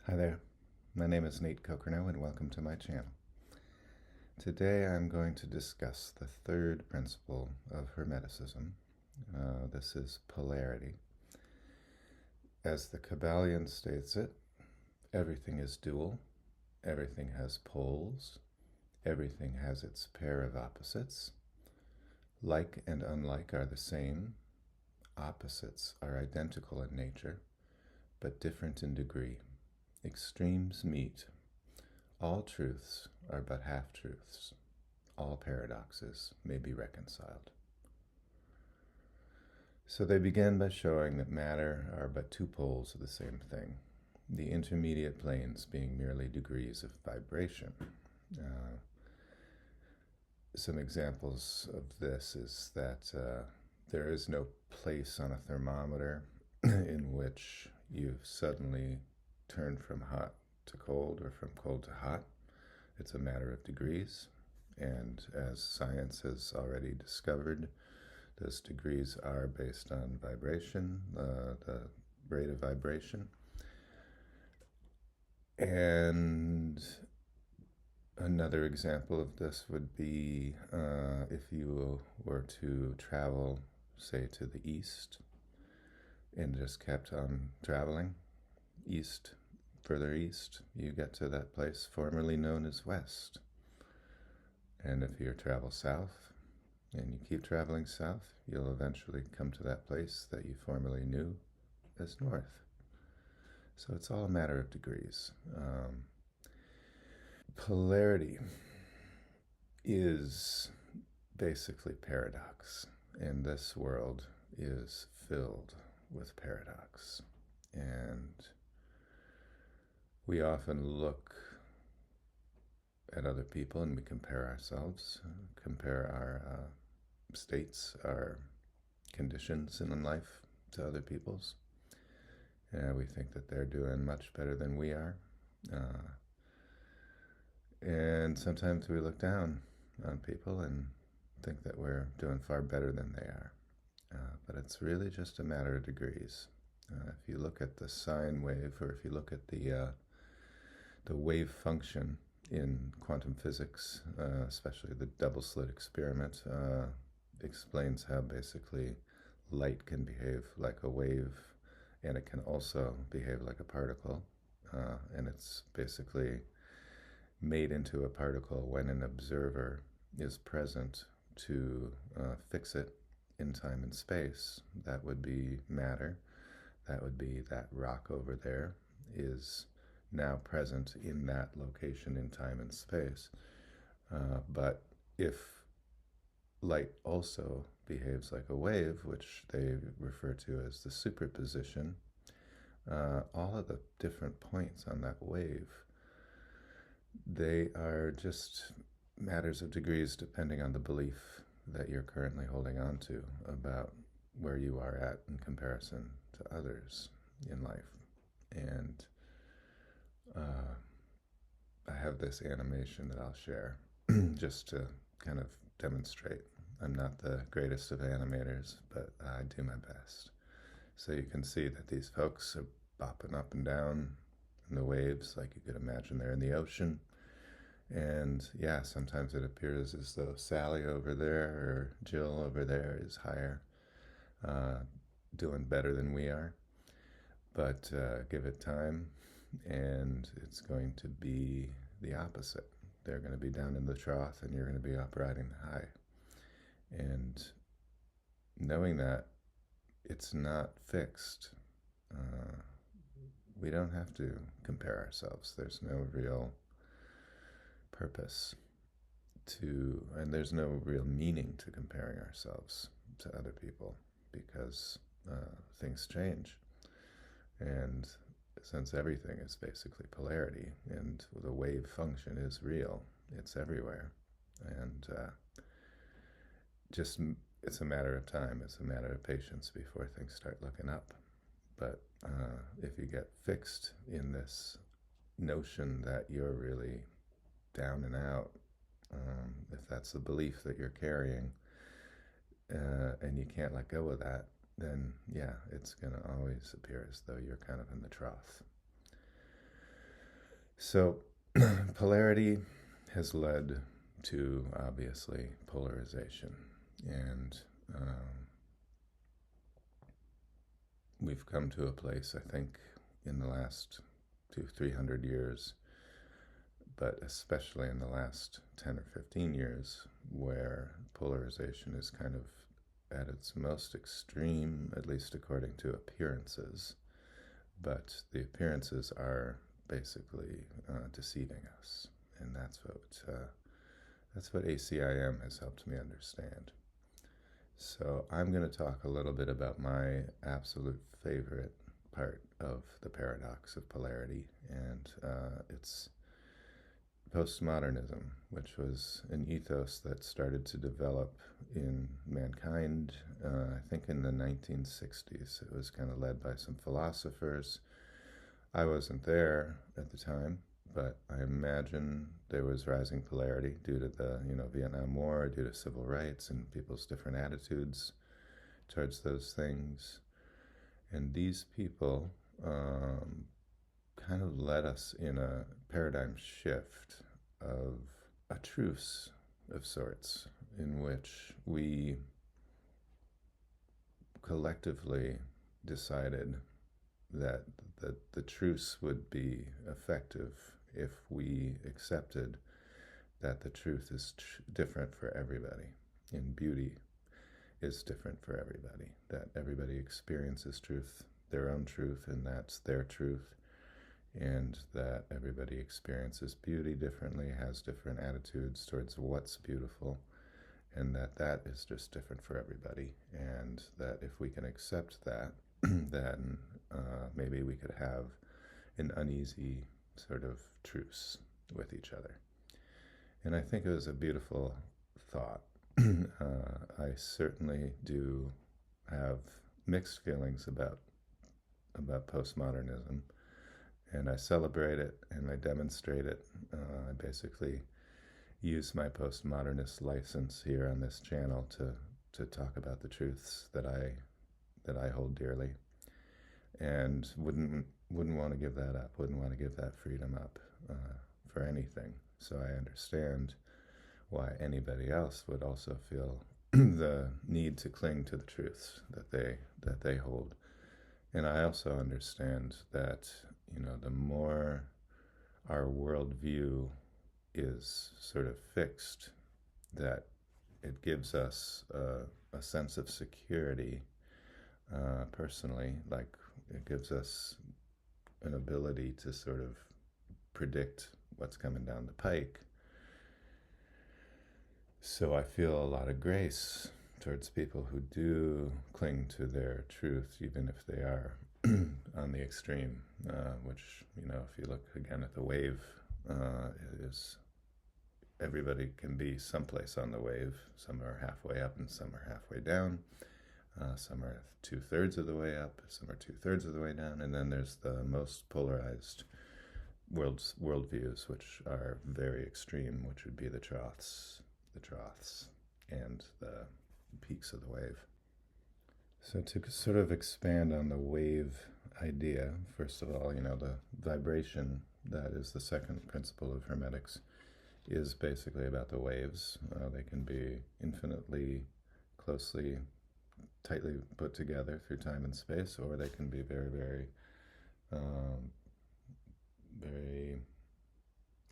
Hi there, my name is Nate Kokernot and welcome to my channel. Today I'm going to discuss the third principle of Hermeticism. This is polarity. As the Kabbalion states it, everything is dual, everything has poles, everything has its pair of opposites. Like and unlike are the same, opposites are identical in nature, but different in degree. Extremes meet. All truths are but half-truths. All paradoxes may be reconciled. So they begin by showing that matter are but two poles of the same thing, the intermediate planes being merely degrees of vibration. Some examples of this is that there is no place on a thermometer in which you've suddenly turned from hot to cold or from cold to hot. It's a matter of degrees, and as science has already discovered, those degrees are based on vibration, the rate of vibration. And another example of this would be if you were to travel, say, to the east and just kept on traveling east, further east, you get to that place formerly known as west. And if you travel south and you keep traveling south, you'll eventually come to that place that you formerly knew as north. So it's all a matter of degrees. Polarity is basically paradox, and this world is filled with paradox. And we often look at other people and we compare ourselves, compare our states, our conditions in life to other people's. We think that they're doing much better than we are. And sometimes we look down on people and think that we're doing far better than they are. But it's really just a matter of degrees. If you look at the sine wave, or if you look at the wave function in quantum physics, especially the double slit experiment, explains how basically light can behave like a wave, and it can also behave like a particle. And it's basically made into a particle when an observer is present to fix it in time and space. That would be matter. That would be that rock over there is now present in that location in time and space. But if light also behaves like a wave, which they refer to as the superposition, all of the different points on that wave, they are just matters of degrees depending on the belief that you're currently holding on to about where you are at in comparison to others in life. And I have this animation that I'll share just to kind of demonstrate. I'm not the greatest of animators, but I do my best. So you can see that these folks are bopping up and down in the waves like you could imagine they're in the ocean. And yeah, sometimes it appears as though Sally over there or Jill over there is higher, doing better than we are. But give it time, and it's going to be the opposite. They're going to be down in the trough, and you're going to be up riding the high. And knowing that it's not fixed, we don't have to compare ourselves. There's no real purpose to, and there's no real meaning to comparing ourselves to other people, because things change. And since everything is basically polarity and the wave function is real, it's everywhere. And just it's a matter of time, it's a matter of patience before things start looking up. But if you get fixed in this notion that you're really down and out, if that's the belief that you're carrying, and you can't let go of that, then yeah, it's going to always appear as though you're kind of in the trough. So, polarity has led to, obviously, polarization. And we've come to a place, I think, in the last 300 years, but especially in the last 10 or 15 years, where polarization is kind of at its most extreme, at least according to appearances. But the appearances are basically deceiving us, and that's what ACIM has helped me understand. So I'm going to talk a little bit about my absolute favorite part of the paradox of polarity, and it's postmodernism, which was an ethos that started to develop in mankind, I think in the 1960s. It was kind of led by some philosophers. I wasn't there at the time, but I imagine there was rising polarity due to the Vietnam War, due to civil rights and people's different attitudes towards those things. And these people kind of led us in a paradigm shift of a truce of sorts, in which we collectively decided that the truce would be effective if we accepted that the truth is different for everybody, and beauty is different for everybody, that everybody experiences truth, their own truth, and that's their truth, and that everybody experiences beauty differently, has different attitudes towards what's beautiful, and that is just different for everybody, and that if we can accept that, then maybe we could have an uneasy sort of truce with each other. And I think it was a beautiful thought. I certainly do have mixed feelings about postmodernism, and I celebrate it and I demonstrate it. I basically use my postmodernist license here on this channel to talk about the truths that I hold dearly, and wouldn't want to give that up, wouldn't want to give that freedom up for anything. So I understand why anybody else would also feel the need to cling to the truths that they hold. And I also understand that, the more our worldview is sort of fixed, that it gives us a sense of security personally, like it gives us an ability to sort of predict what's coming down the pike. So I feel a lot of grace towards people who do cling to their truth, even if they are on the extreme, which, if you look again at the wave, is everybody can be someplace on the wave. Some are halfway up and some are halfway down. Some are 2/3 of the way up, some are 2/3 of the way down, and then there's the most polarized worldviews, which are very extreme, which would be the troughs, and the peaks of the wave. So to sort of expand on the wave idea, first of all, the vibration, that is the second principle of Hermetics, is basically about the waves. They can be infinitely closely, tightly put together through time and space, or they can be very, very, very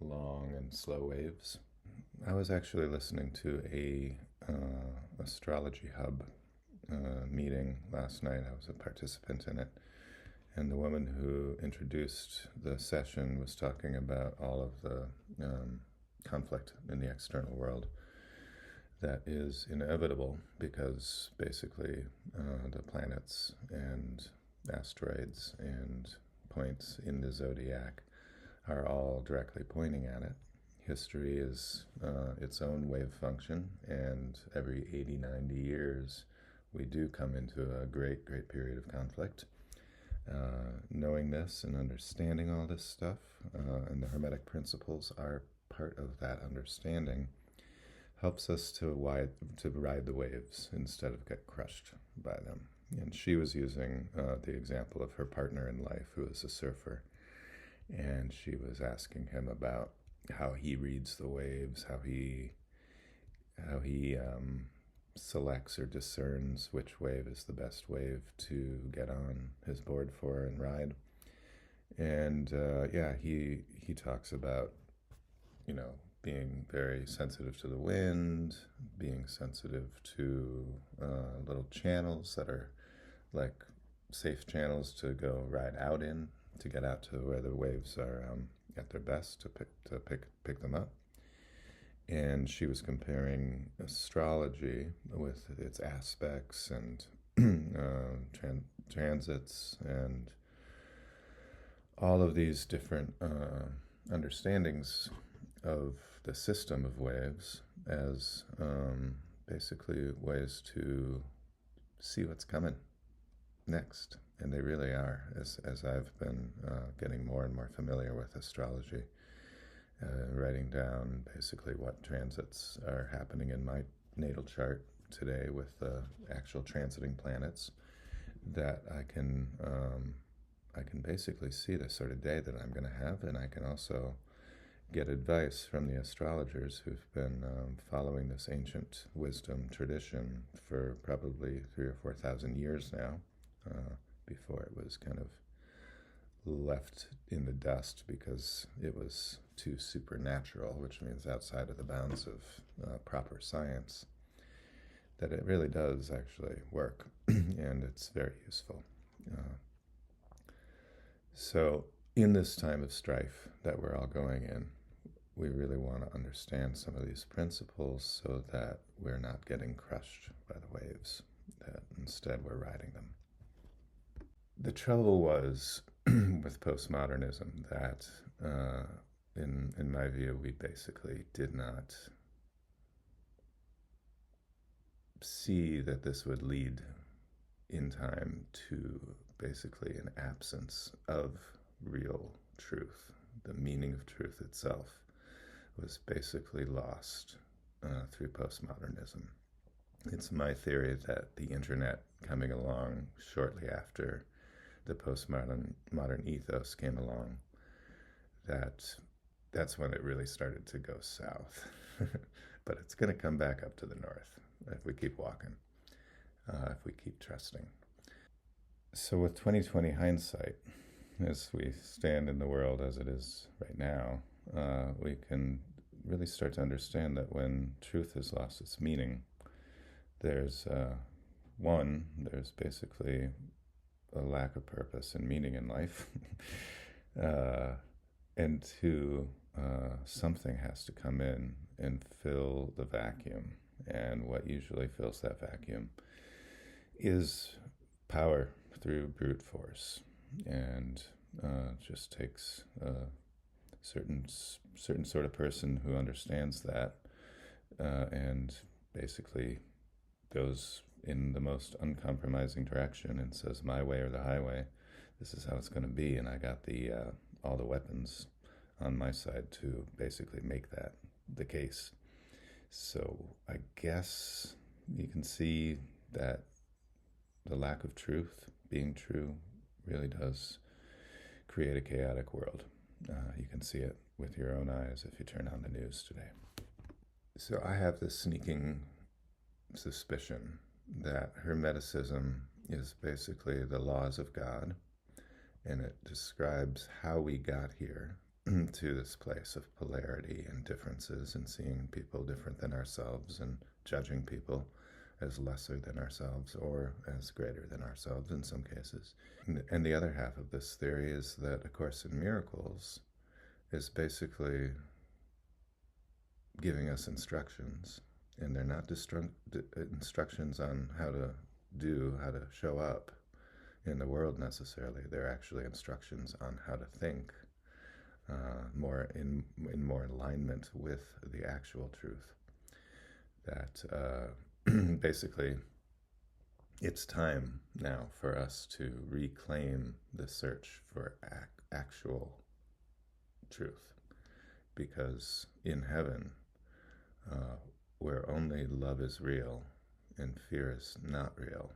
long and slow waves. I was actually listening to a astrology hub meeting last night. I was a participant in it, and the woman who introduced the session was talking about all of the conflict in the external world that is inevitable, because basically the planets and asteroids and points in the zodiac are all directly pointing at it. History is its own wave function, and every 80, 90 years we do come into a great period of conflict. Knowing this and understanding all this stuff, and the Hermetic principles are part of that understanding, helps us to ride the waves instead of get crushed by them. And she was using the example of her partner in life, who is a surfer. And she was asking him about how he reads the waves, how he selects or discerns which wave is the best wave to get on his board for and ride. And yeah, he talks about, you know, being very sensitive to the wind, being sensitive to little channels that are like safe channels to go ride out in, to get out to where the waves are at their best to pick them up. And she was comparing astrology with its aspects and transits and all of these different understandings of the system of waves as basically ways to see what's coming next. And they really are, as I've been getting more and more familiar with astrology, writing down basically what transits are happening in my natal chart today with the actual transiting planets, that I can basically see the sort of day that I'm going to have, and I can also get advice from the astrologers who've been following this ancient wisdom tradition for probably 3,000 or 4,000 years now, before it was kind of left in the dust because it was too supernatural, which means outside of the bounds of proper science, that it really does actually work and it's very useful. Uh, so, in this time of strife that we're all going in, we really want to understand some of these principles so that we're not getting crushed by the waves, that instead we're riding them. The trouble was with postmodernism that, in my view, we basically did not see that this would lead in time to basically an absence of real truth. The meaning of truth itself was basically lost through postmodernism. It's my theory that the internet coming along shortly after the modern ethos came along, that's when it really started to go south. But it's going to come back up to the north if we keep walking, if we keep trusting. So with 2020 hindsight, as we stand in the world as it is right now, we can really start to understand that when truth has lost its meaning, there's there's basically a lack of purpose and meaning in life. And two, something has to come in and fill the vacuum. And what usually fills that vacuum is power through brute force. And just takes a certain sort of person who understands that and basically goes in the most uncompromising direction and says, my way or the highway, this is how it's going to be, and I got the all the weapons on my side to basically make that the case. So I guess you can see that the lack of truth being true really does create a chaotic world. You can see it with your own eyes if you turn on the news today. So I have this sneaking suspicion that Hermeticism is basically the laws of God, and it describes how we got here to this place of polarity and differences and seeing people different than ourselves and judging people as lesser than ourselves or as greater than ourselves in some cases. And the other half of this theory is that A Course in Miracles is basically giving us instructions, and they're not instructions on how to show up in the world necessarily. They're actually instructions on how to think more in more alignment with the actual truth. That basically, it's time now for us to reclaim the search for actual truth, because in heaven, where only love is real and fear is not real,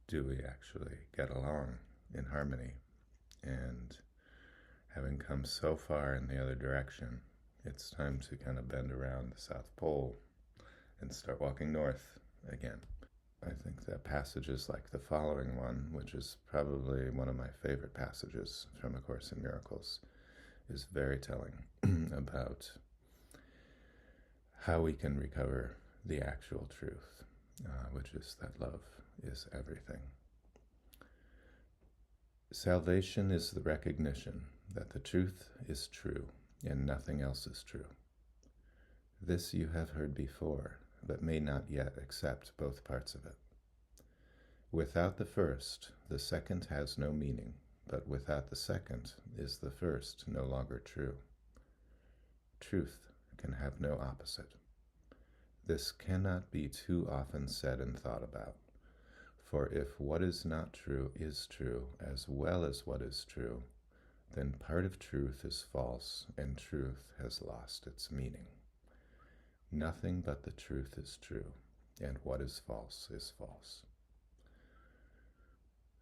do we actually get along in harmony and having come so far in the other direction, it's time to kind of bend around the South Pole and start walking north again. I think that passages like the following one, which is probably one of my favorite passages from A Course in Miracles, is very telling about how we can recover the actual truth, which is that love is everything. Salvation is the recognition that the truth is true and nothing else is true. This you have heard before, but may not yet accept both parts of it. Without the first, the second has no meaning, but without the second is the first no longer true. Truth can have no opposite. This cannot be too often said and thought about. For if what is not true is true as well as what is true, then part of truth is false and truth has lost its meaning. Nothing but the truth is true, and what is false is false.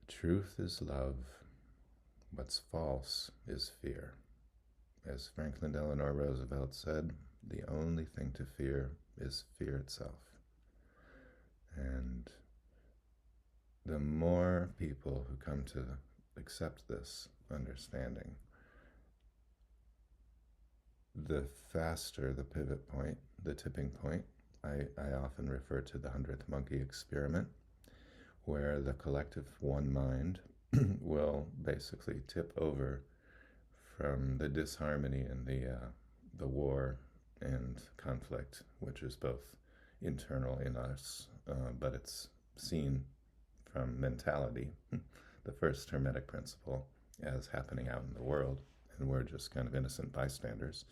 Truth is love, what's false is fear. As Franklin Delano Roosevelt said, the only thing to fear is fear itself. And the more people who come to accept this understanding, the faster the pivot point, the tipping point. I often refer to the 100th monkey experiment, where the collective one mind will basically tip over from the disharmony and the war and conflict, which is both internal in us, but it's seen from mentality, the first Hermetic principle, as happening out in the world, and we're just kind of innocent bystanders.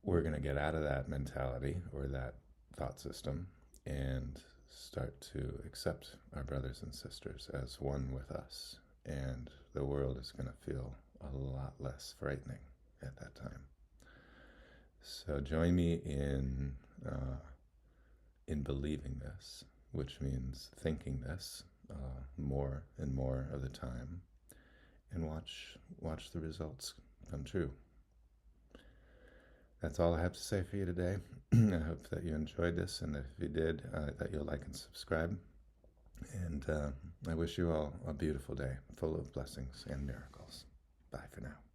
We're going to get out of that mentality or that thought system and start to accept our brothers and sisters as one with us, and the world is going to feel a lot less frightening at that time. So join me in believing this, which means thinking this more and more of the time, and watch the results come true. That's all I have to say for you today. I hope that you enjoyed this, and if you did, that you'll like and subscribe. And I wish you all a beautiful day, full of blessings and miracles. Bye for now.